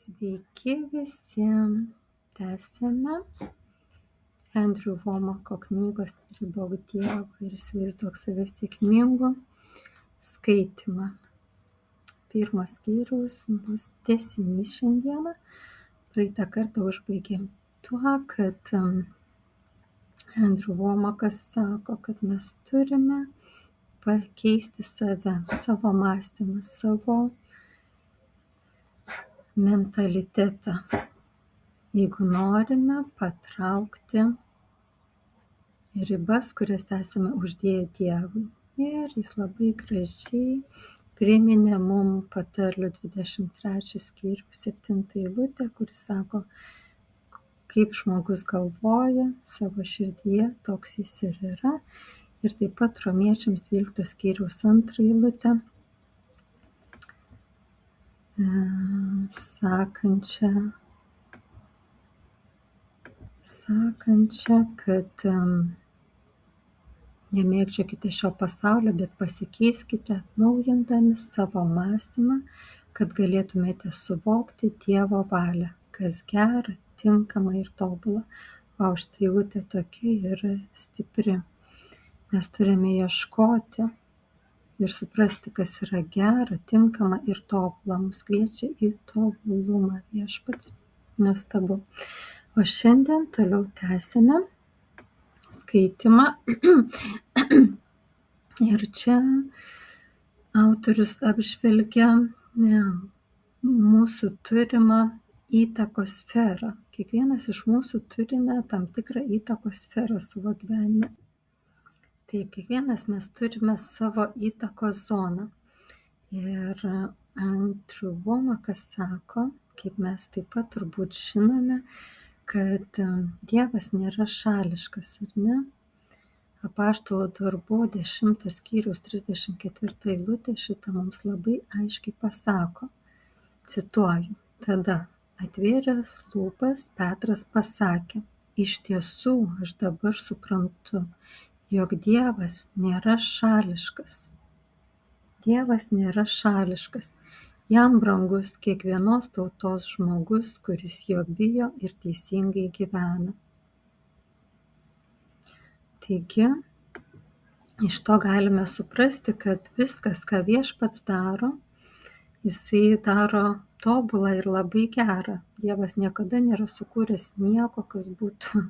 Sveiki visi. Tęsėme Andrew Womako knygos Neribok Dievą ir įsivaizduok save sėkmingu skaitymą. Pirmo skyriaus bus tęsinys šiandieną. Praeitą kartą užbaigėm tuo, kad Andrew Womakas sako, kad mes turime pakeisti save, savo mąstymą, savo mentalitetą, jeigu norime patraukti ribas, kurias esame uždėję Dievui. Ir jis labai gražiai priminė mum patarlių 23 skyrių 7 eilutę, kuris sako, kaip žmogus galvoja savo širdyje, toks jis ir yra. Ir taip pat Romiečiams 12 skyriaus 2 eilutę, sakančią, kad nemėgdžiokite šio pasaulio, bet pasikeiskite atnaujindami savo mąstymą, kad galėtumėte suvokti Dievo valią, kas gera, tinkama ir tobula. O štai eilutė tokia yra stipri. Mes turime ieškoti ir suprasti, kas yra gera, tinkama ir tobula. Mus kviečia į tobulumą Viešpats. Nuostabu. O šiandien toliau tęsime skaitymą. Ir čia autorius apžvelgia mūsų turimą įtakos sferą. Kiekvienas iš mūsų turime tam tikrą įtakos sferą savo gyvenime. Taip, kiekvienas mes turime savo įtakos zoną. Ir Andrew Womakas sako, kaip mes taip pat turbūt žinome, kad Dievas nėra šališkas, ar ne? Apaštalų darbų 10 skyriaus 34 eilutė šitą mums labai aiškiai pasako. Cituoju, tada atvėręs lūpas Petras pasakė, iš tiesų aš dabar suprantu, jog Dievas nėra šališkas. Dievas nėra šališkas. Jam brangus kiekvienos tautos žmogus, kuris jo bijo ir teisingai gyvena. Taigi, iš to galime suprasti, kad viskas, ką Viešpats daro, jisai daro tobulą ir labai gerą. Dievas niekada nėra sukūręs nieko, kas būtų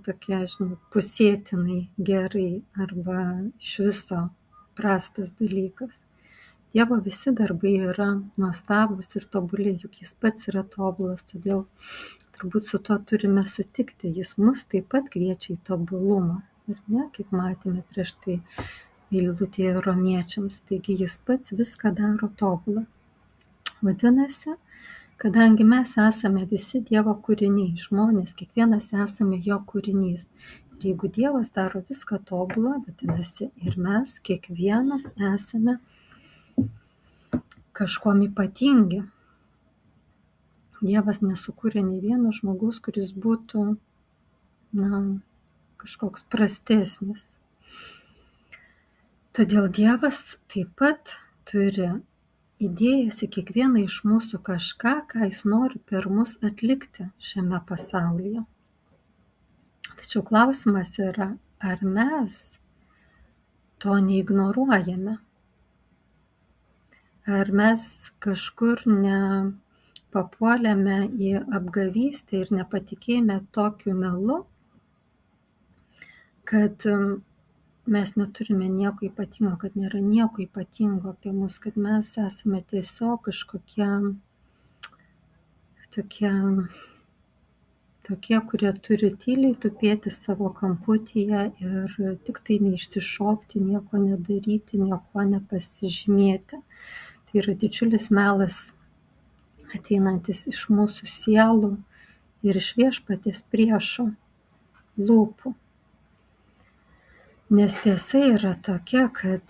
tokia, pusėtinai gerai arba iš viso prastas dalykas. Dievo visi darbai yra nuostabūs ir tobuli, juk jis pats yra tobulas, todėl turbūt su tuo turime sutikti. Jis mus taip pat kviečia į tobulumą, ar ne, kaip matėme prieš tai eilutėje Romiečiams. Taigi jis pats viską daro tobulą. Vadinasi, kadangi mes esame visi Dievo kūriniai, žmonės, kiekvienas esame jo kūrinys. Ir jeigu Dievas daro viską tobulą, vadinasi, ir mes kiekvienas esame kažkuom ypatingi. Dievas nesukūrė nei vieno žmogaus, kuris būtų, kažkoks prastesnis. Todėl Dievas taip pat turi įdėjęs į kiekvieną iš mūsų kažką, ką jis nori per mus atlikti šiame pasaulyje. Tačiau klausimas yra, ar mes to neignoruojame? Ar mes kažkur nepapuolėme į apgavystę ir nepatikėjome tokiu melu, kad mes neturime nieko ypatingo, kad nėra nieko ypatingo apie mus, kad mes esame tiesiog kažkokie tokie, kurie turi tyliai tupėti savo kamputyje ir tik tai neišsišokti, nieko nedaryti, nieko nepasižymėti. Tai yra didžiulis melas ateinantis iš mūsų sielų ir iš Viešpaties priešo lūpų. Nes tiesa yra tokia, kad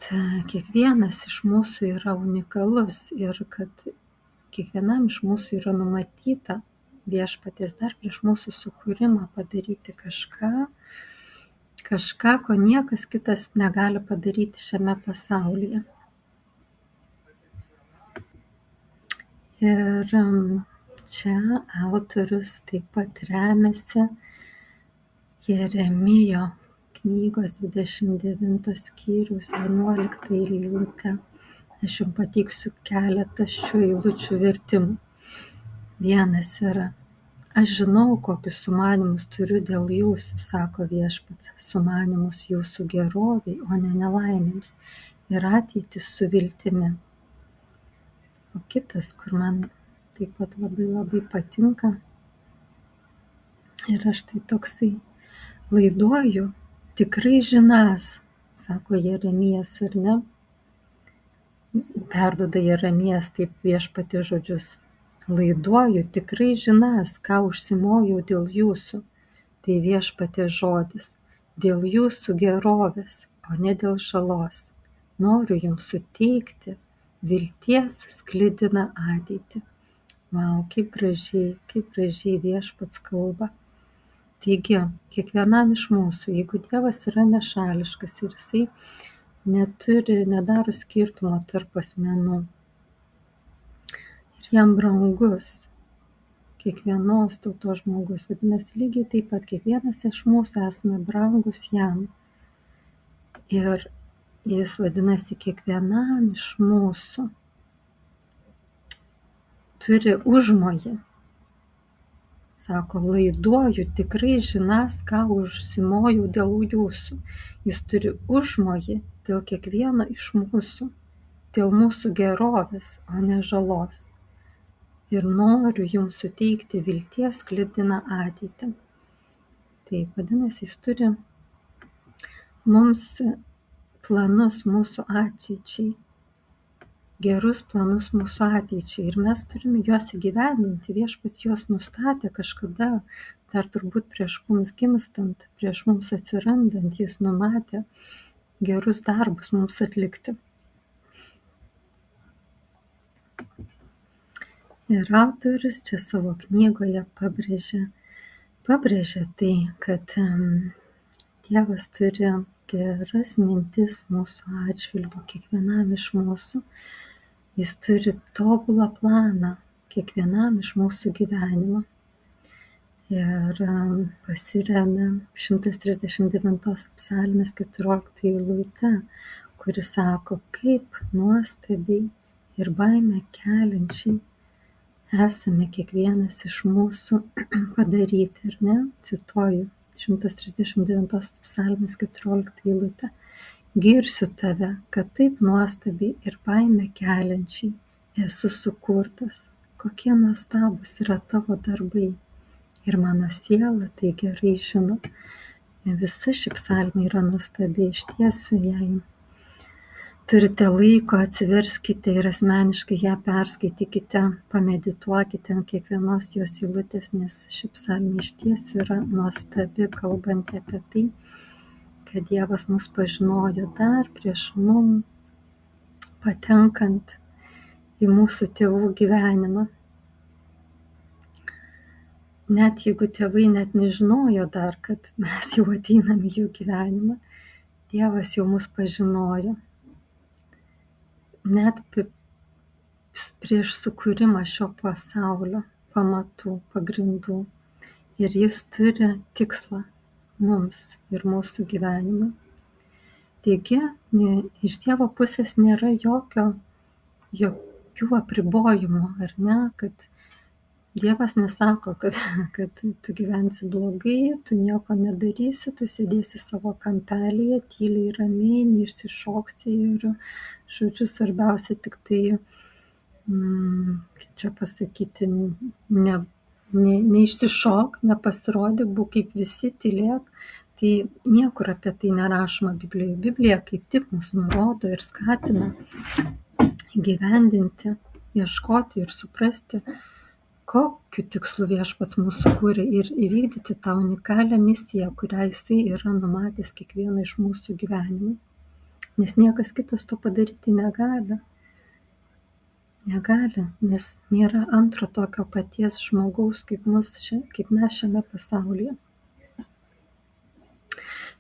kiekvienas iš mūsų yra unikalus ir kad kiekvienam iš mūsų yra numatyta Viešpaties dar prieš mūsų sukūrimą padaryti kažką, ko niekas kitas negali padaryti šiame pasaulyje. Ir čia autorius taip pat remiasi Jeremijo knygos 29 skyriaus 11 eilutę. Aš jums pateiksiu keletą šių eilučių vertimų. Vienas yra: aš žinau, kokius sumanymus turiu dėl jūsų, sako Viešpats, sumanymus jūsų geroviai, o ne nelaimėms, ir ateitį su viltimi. O kitas, kur man taip pat labai patinka, yra štai toksai: laiduoju, tikrai žinas, sako Jeremijas, ar ne? Perduoda Jeremijas taip Viešpaties žodžius: laiduoju, tikrai žinas, ką užsimojau dėl jūsų. Tai Viešpaties žodis: dėl jūsų gerovės, o ne dėl žalos. Noriu jums suteikti vilties sklidiną ateitį. Vau, kaip gražiai Viešpats kalba. Taigi, kiekvienam iš mūsų, jeigu Dievas yra nešališkas ir jisai nedaro skirtumo tarp asmenų ir jam brangus kiekvienos tautos žmogus, vadinasi, lygiai taip pat kiekvienas iš mūsų esame brangus jam. Ir jis, vadinasi, kiekvienam iš mūsų turi užmojį. Sako, laiduoju, tikrai žinas, ką užsimojau dėl jūsų. Jis turi užmojį dėl kiekvieno iš mūsų, dėl mūsų gerovės, o ne žalos. Ir noriu jums suteikti vilties sklidiną ateitį. Taip, vadinasi, jis turi mums planus mūsų ateičiai, gerus planus mūsų ateičiai, ir mes turime juos įgyvendinti. Viešpats juos nustatė kažkada, dar turbūt prieš mums gimstant, prieš mums atsirandant, jis numatė gerus darbus mums atlikti. Ir autorius čia savo knygoje pabrėžia tai, kad Dievas turi geras mintis mūsų atžvilgiu, kiekvienam iš mūsų. Jis turi tobulą planą kiekvienam iš mūsų gyvenimo. Ir pasiremia 139 psalmės 14 eilute, kuri sako, kaip nuostabiai ir baimę keliančiai esame kiekvienas iš mūsų padaryti, ar ne? Cituoju 139 psalmės 14 eilutę. Girsiu tave, kad taip nuostabiai ir baimę keliančiai esu sukurtas. Kokie nuostabūs yra tavo darbai. Ir mano siela tai gerai žino. Visa ši psalmė yra nuostabi, išties, jei turite laiko, atsiverskite ir asmeniškai ją perskaitykite, pamedituokite ant kiekvienos jos eilutės, nes ši psalmė išties yra nuostabi, kalbanti apie tai, kad Dievas mus pažinojo dar prieš mum patenkant į mūsų tėvų gyvenimą. Net jeigu tėvai net nežinojo dar, kad mes jau ateinam į jų gyvenimą, Dievas jau mus pažinojo. Net prieš sukūrimą šio pasaulio pamatų, pagrindų. Ir jis turi tikslą mums ir mūsų gyvenimui. Taigi, iš Dievo pusės nėra jokių apribojimų, ar ne, kad Dievas nesako, kad tu gyvensi blogai, tu nieko nedarysi, tu sėdėsi savo kampelyje, tyliai, ramiai, neišsišoksi ir, žodžiu, svarbiausia tik tai, kaip čia pasakyti, neišsišok, nepasirodyk, būk kaip visi, tylėk. Tai niekur apie tai nerašoma Biblijoje. Biblija kaip tik mus nurodo ir skatina įgyvendinti, ieškoti ir suprasti, kokiu tikslu Viešpats mūsų kūrė, ir įvykdyti tą unikalią misiją, kurią jisai yra numatęs kiekvieną iš mūsų gyvenimų. Nes niekas kitas to padaryti negali. Nes nėra antro tokio paties žmogaus kaip mes šiame pasaulyje.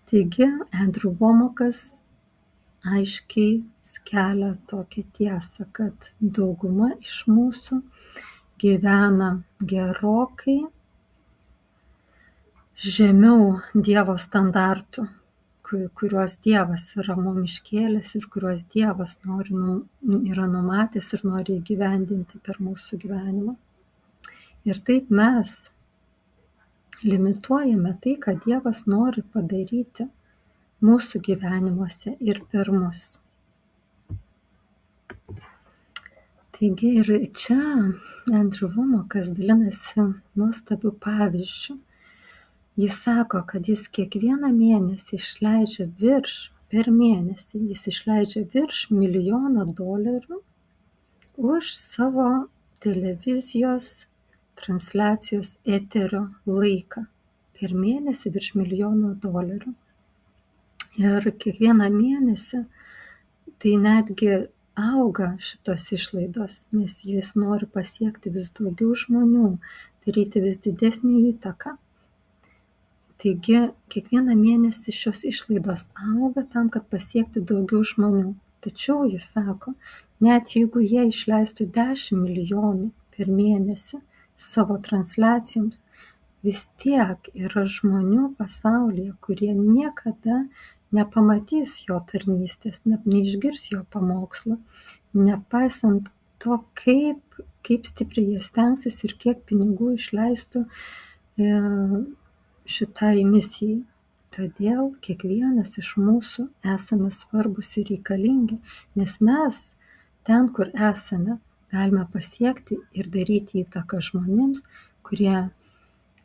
Taigi, Andrew Womakas aiškiai skelia tokią tiesą, kad dauguma iš mūsų gyvena gerokai žemiau Dievo standartų, kuriuos Dievas yra mum iškėlęs ir kuriuos Dievas yra numatęs ir nori įgyvendinti per mūsų gyvenimą. Ir taip mes limituojame tai, ką Dievas nori padaryti mūsų gyvenimuose ir per mus. Taigi ir čia Andrew Womakas dalinasi nuostabiu pavyzdžiu. Jis sako, kad jis kiekvieną mėnesį išleidžia per mėnesį jis išleidžia virš $1 milijono už savo televizijos transliacijos eterio laiką. Per mėnesį virš $1 milijono. Ir kiekvieną mėnesį tai netgi auga šitos išlaidos, nes jis nori pasiekti vis daugiau žmonių, daryti vis didesnį įtaką. Taigi kiekvieną mėnesį šios išlaidos auga tam, kad pasiekti daugiau žmonių. Tačiau jis sako, net jeigu jie išleistų 10 milijonų per mėnesį savo transliacijoms, vis tiek yra žmonių pasaulyje, kurie niekada nepamatys jo tarnystės, neišgirs jo pamokslų, nepaisant to, kaip stipriai jie stengsis ir kiek pinigų išleistų šitai misijai. Todėl kiekvienas iš mūsų esame svarbus ir reikalingi, nes mes ten, kur esame, galime pasiekti ir daryti įtaką žmonėms, kurie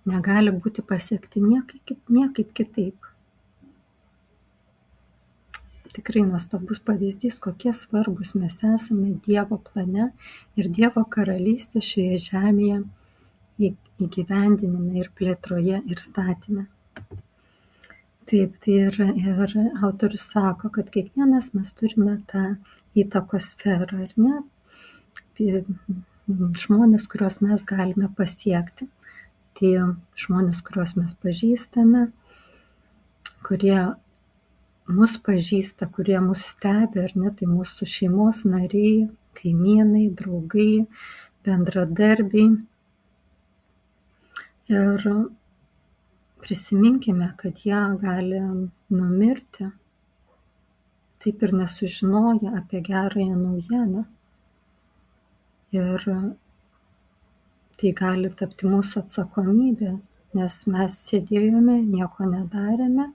negali būti pasiekti niekaip kitaip. Tikrai nuostabus pavyzdys, kokie svarbus mes esame Dievo plane ir Dievo karalystė šioje žemėje įgyvendinime ir plėtroje ir statyme. Taip, tai ir autorius sako, kad kiekvienas mes turime tą įtakos sferą, ar ne? Žmonės, kuriuos mes galime pasiekti. Tai žmonės, kuriuos mes pažįstame, kurie mus pažįsta, kurie mus stebi, ar ne? Tai mūsų šeimos nariai, kaimynai, draugai, bendradarbiai. Ir prisiminkime, kad jie gali numirti, taip ir nesužinoję apie gerąją naujieną. Ir tai gali tapti mūsų atsakomybė, nes mes sėdėjome, nieko nedarėme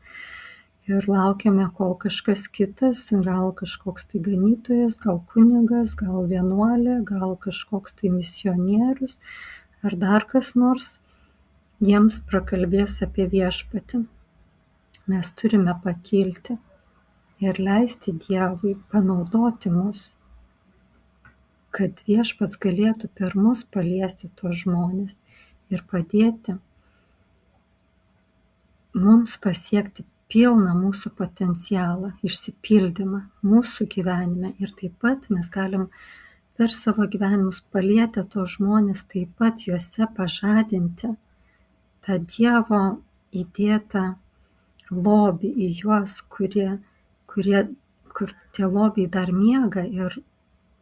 ir laukėme, kol kažkas kitas, gal kažkoks tai ganytojas, gal kunigas, gal vienuolė, gal kažkoks tai misionierius ar dar kas nors jiems prakalbės apie viešpatį. Mes turime pakilti ir leisti Dievui panaudoti mus, kad viešpats galėtų per mus paliesti tuos žmones ir padėti mums pasiekti pilną mūsų potencialą, išsipildymą mūsų gyvenime. Ir taip pat mes galim per savo gyvenimus palietę tuos žmones, taip pat juose pažadinti tą Dievo įdėtą lobį į juos, kur tie lobiai dar miega ir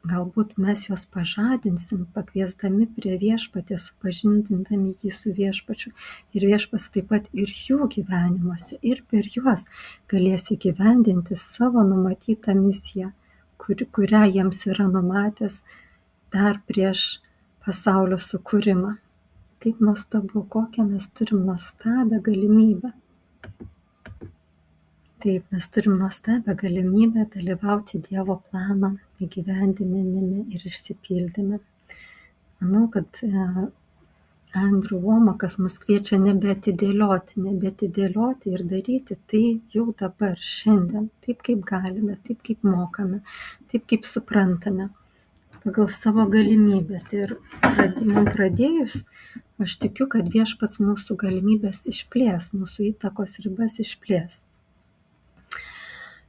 galbūt mes juos pažadinsim, pakviesdami prie viešpaties, supažindindami jį su viešpačiu. Ir viešpats taip pat ir jų gyvenimuose, ir per juos galės įgyvendinti savo numatytą misiją, kurią jiems yra numatęs dar prieš pasaulio sukūrimą. Kaip nuostabu, kokią mes turim nuostabią galimybę. Taip, mes turim nuostabią galimybę dalyvauti Dievo plano įgyvendinime ir išsipildyme. Manau, kad Andrew Womakas mus kviečia nebeatidėlioti ir daryti tai jau dabar, šiandien, taip kaip galime, taip kaip mokame, taip kaip suprantame, pagal savo galimybės. Ir man pradėjus, aš tikiu, kad viešpats mūsų galimybės išplės, mūsų įtakos ribas išplės.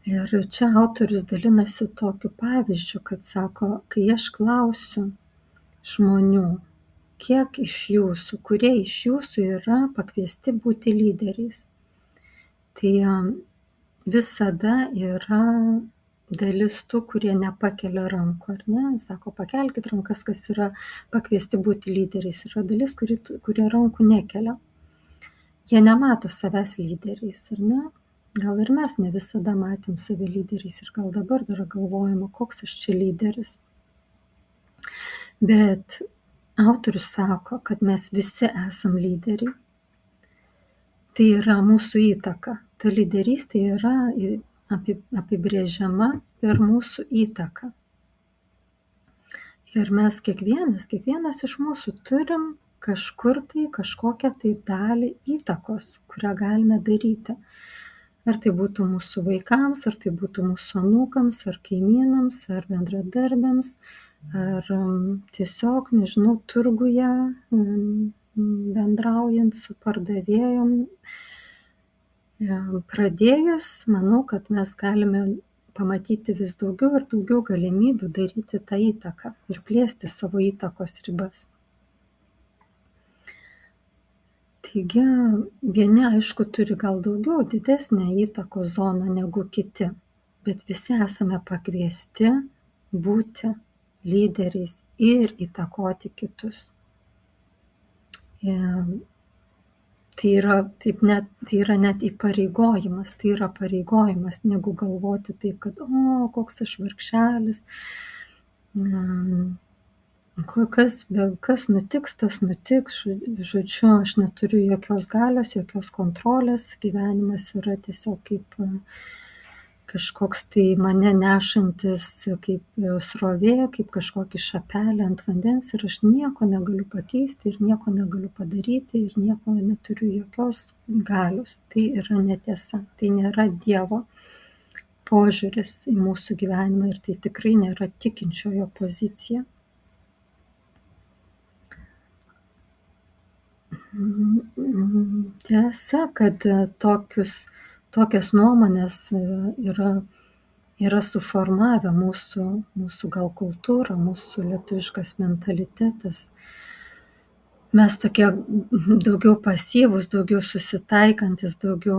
Ir čia autorius dalinasi tokiu pavyzdžiu, kad sako, kai aš klausiu žmonių, kiek iš jūsų, kurie iš jūsų yra pakviesti būti lyderiais, tai visada yra dalis tų, kurie nepakelia rankų, ar ne? Sako, pakelkit rankas, kas yra pakviesti būti lyderiais. Yra dalis, kurie rankų nekelia. Jie nemato savęs lyderiais, ar ne? Gal ir mes ne visada matėm save lyderiais ir gal dabar dar galvojama, koks aš čia lyderis. Bet autorius sako, kad mes visi esam lyderiai. Tai yra mūsų įtaka. Ta lyderystė yra apibrėžiama per mūsų įtaką. Ir mes kiekvienas iš mūsų turim kažkur tai kažkokią tai dalį įtakos, kurią galime daryti. Ar tai būtų mūsų vaikams, ar tai būtų mūsų anūkams, ar kaimynams, ar bendradarbiams, ar tiesiog, nežinau, turguje bendraujant su pardavėjom. Pradėjus, manau, kad mes galime pamatyti vis daugiau ir daugiau galimybių daryti tą įtaką ir plėsti savo įtakos ribas. Taigi, vieni, aišku, turi gal daugiau, didesnę įtakos zoną negu kiti, bet visi esame pakviesti būti lyderiais ir įtakoti kitus. Tai yra net įpareigojimas, tai yra pareigojimas, negu galvoti taip, kad, koks aš vargšelis, kas nutiks, tas nutiks, žodžiu, aš neturiu jokios galios, jokios kontrolės, gyvenimas yra tiesiog kaip kažkoks tai mane nešantis kaip srovė, kaip kažkokį šapelį ant vandens ir aš nieko negaliu pakeisti ir nieko negaliu padaryti ir nieko neturiu jokios galios. Tai yra netiesa, tai nėra Dievo požiūris į mūsų gyvenimą ir tai tikrai nėra tikinčiojo pozicija. Tiesa, kad tokias nuomonės yra suformavę mūsų gal kultūrą, mūsų lietuviškas mentalitetas. Mes tokie daugiau pasyvūs, daugiau susitaikantis, daugiau,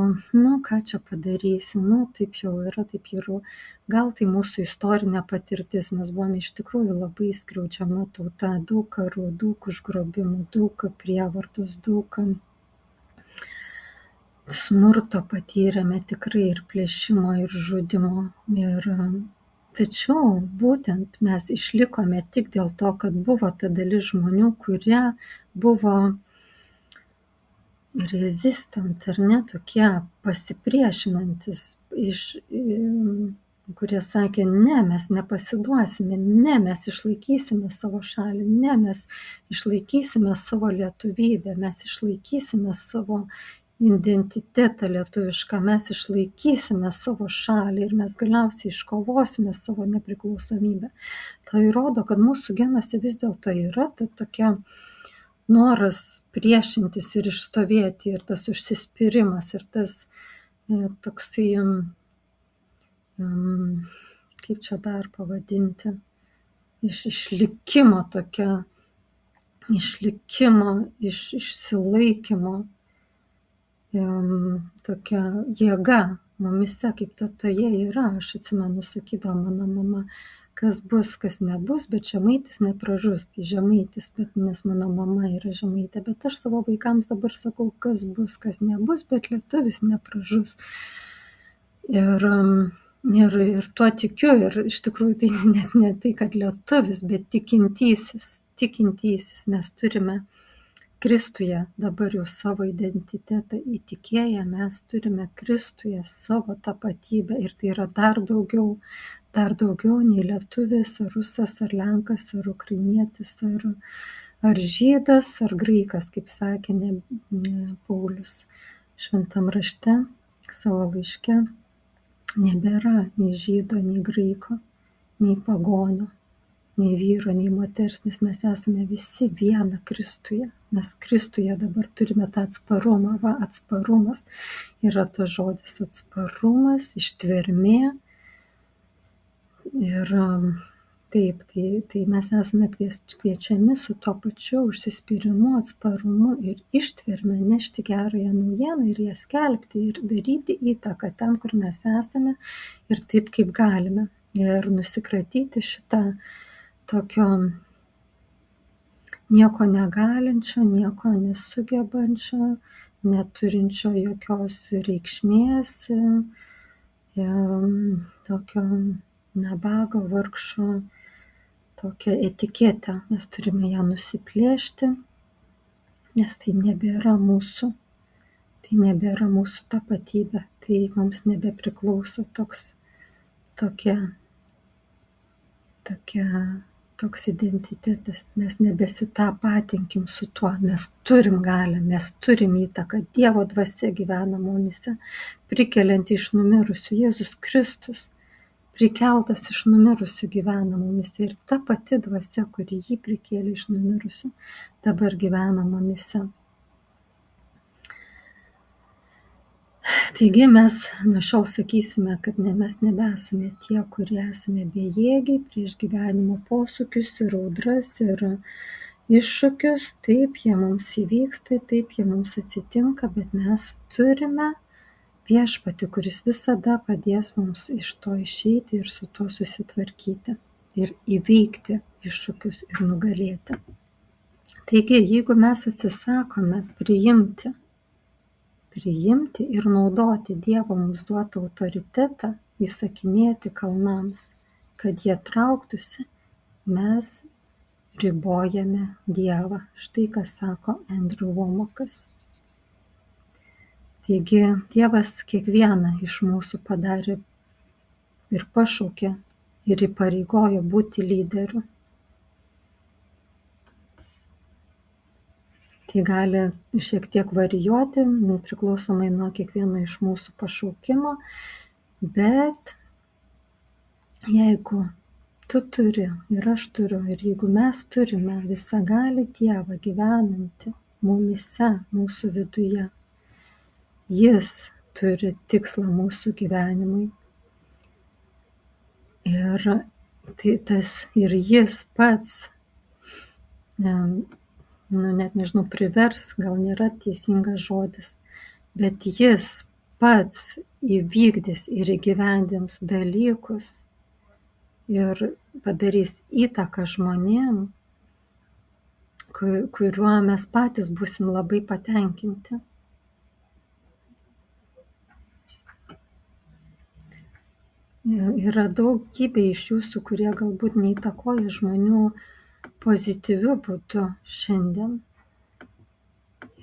ką čia padarysi, taip jau yra, taip yra. Gal tai mūsų istorinė patirtis, mes buvome iš tikrųjų labai skriaudžiama tauta, daug karų, daug užgrobimų, daug prievartos, daug smurto patyrėme tikrai ir plėšimo, ir žudimo. Tačiau būtent mes išlikome tik dėl to, kad buvo ta dalis žmonių, kurie buvo rezistant, ar ne, tokie pasipriešinantis, kurie sakė, ne, mes nepasiduosime, ne, mes išlaikysime savo šalį, ne, mes išlaikysime savo lietuvybę, mes išlaikysime savo identitetą lietuvišką, mes išlaikysime savo šalį ir mes galiausiai iškovosime savo nepriklausomybę. Tai rodo, kad mūsų genuose vis dėlto yra ta tokia noras priešintis ir išstovėti ir tas užsispyrimas ir tas toksai, kaip čia dar pavadinti, išlikimo tokia, išsilaikymo, tokia jėga mumise, kaip toje yra. Aš atsimenu, sakydavo mano mama, kas bus, kas nebus, bet žemaitis nepražus. Tai žemaitis, nes mano mama yra žemaitė, bet aš savo vaikams dabar sakau, kas bus, kas nebus, bet lietuvis nepražus. Ir tuo tikiu, ir iš tikrųjų tai net ne tai, kad lietuvis, bet tikintysis. Mes turime Kristuje dabar jau savo identitetą įtikėję, mes turime Kristuje savo tapatybę ir tai yra dar daugiau nei lietuvis, ar rusas, ar lenkas, ar ukrainietis, ar žydas, ar graikas, kaip sakė Paulius šventam rašte savo laiške. Nebėra nei žydo, nei graiko, nei pagonio, nei vyro, nei moters, nes mes esame visi viena Kristuje. Mes Kristuje dabar turime tą atsparumą. Atsparumas yra tas žodis, atsparumas, ištvermė. Ir taip, tai mes esame kviečiami su tuo pačiu užsispyrimu, atsparumu ir ištverme nešti gerąją naujieną ir ją skelbti ir daryti įtaką ten, kur mes esame ir taip, kaip galime. ir nusikratyti šitą tokio nieko negalinčio, nieko nesugebančio, neturinčio jokios reikšmės, tokio nabago, vargšo, tokią etiketę. Mes turime ją nusiplėšti, nes tai nebėra mūsų tapatybė, tai mums nebepriklauso toks identitetas, mes nebesitapatinkim su tuo, mes turim galią, mes turim įtaką, Dievo dvasia gyvena mumyse, prikelianti iš numirusių, Jėzus Kristus, prikeltas iš numirusių gyvena mumyse ir ta pati dvasia, kuri jį prikėlė iš numirusių, dabar gyvena mumyse. Taigi mes nuo šiol sakysime, kad mes nebesame tie, kurie esame bejėgiai prieš gyvenimo posūkius ir audras ir iššūkius. Taip, jie mums įvyksta, taip, jie mums atsitinka, bet mes turime Viešpatį, kuris visada padės mums iš to išeiti ir su tuo susitvarkyti ir įveikti iššūkius ir nugalėti. Taigi, jeigu mes atsisakome priimti ir naudoti Dievo mums duotą autoritetą, įsakinėti kalnams, kad jie trauktųsi, mes ribojame Dievą. Štai ką sako Andrew Womakas. Taigi Dievas kiekvieną iš mūsų padarė ir pašaukė ir įpareigojo būti lyderiu. Tai gali šiek tiek varijuoti, priklausomai nuo kiekvieno iš mūsų pašaukimo, bet jeigu tu turi ir aš turiu, ir jeigu mes turime visagalį Dievą gyvenantį mumyse, mūsų viduje, Jis turi tikslą mūsų gyvenimui. Ir Jis pats, net nežinau, privers, gal nėra teisingas žodis, bet Jis pats įvykdys ir įgyvendins dalykus ir padarys įtaką žmonėm, kuriuo mes patys būsim labai patenkinti. Yra daugybė iš jūsų, kurie galbūt neįtakoja žmonių pozityviu būdu šiandien.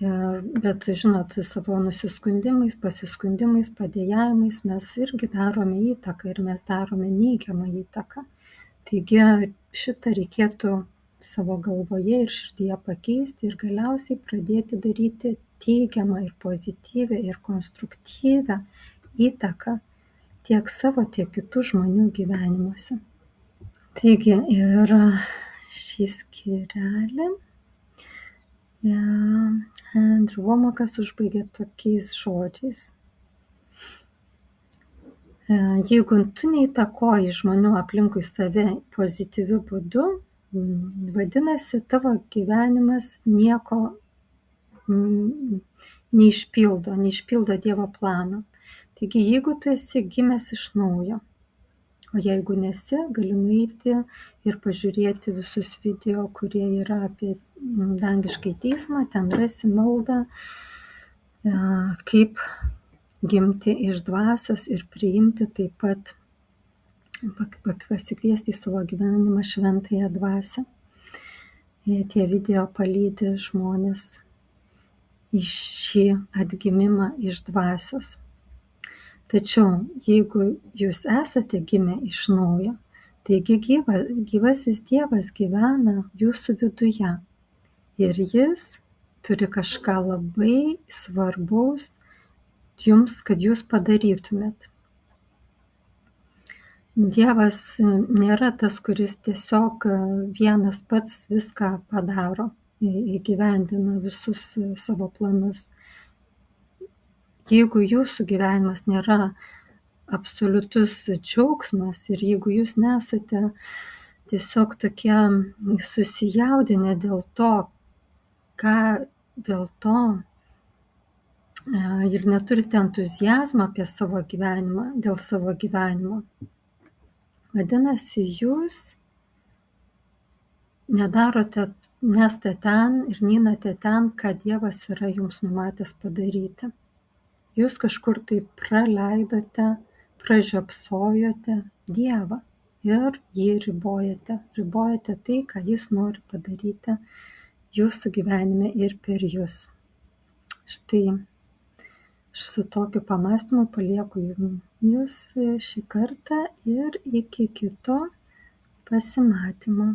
Bet, žinot, savo nusiskundimais, pasiskundimais, padėjimais mes irgi darome įtaką ir mes darome neigiamą įtaką. Taigi šitą reikėtų savo galvoje ir širdyje pakeisti ir galiausiai pradėti daryti teigiamą ir pozityvę ir konstruktyvę įtaką tiek savo, tiek kitų žmonių gyvenimuose. Taigi ir šį skyrelį Andrew Womakas užbaigė tokiais žodžiais. Jeigu tu neįtakoji žmonių aplinkui save pozityviu būdu, vadinasi, tavo gyvenimas nieko neišpildo Dievo plano. Taigi, jeigu tu esi gimęs iš naujo, o jeigu nesi, gali nueiti ir pažiūrėti visus video, kurie yra apie dangiškai teismą, ten rasi maldą, kaip gimti iš dvasios ir priimti taip pat, pasikviesti į savo gyvenimą šventąją dvasią. Tie video palydi žmonės į šį atgimimą iš dvasios. Tačiau, jeigu jūs esate gimę iš naujo, taigi gyvasis Dievas gyvena jūsų viduje ir Jis turi kažką labai svarbaus jums, kad jūs padarytumėt. Dievas nėra tas, kuris tiesiog vienas pats viską padaro, įgyvendina visus savo planus. Jeigu jūsų gyvenimas nėra absoliutus džiaugsmas ir jeigu jūs nesate tiesiog tokie susijaudinę dėl to ir neturite entuziazmo apie savo gyvenimą, dėl savo gyvenimo, Vadinasi, jūs nesate ten ir neinate ten, ką Dievas yra jums numatęs padaryti. Jūs kažkur tai praleidote, pražiopsojote Dievą ir jį ribojate. Ribojate tai, ką jis nori padaryti jūsų gyvenime ir per jūs. Štai su tokiu pamąstymu palieku jūs šį kartą ir iki kito pasimatymo.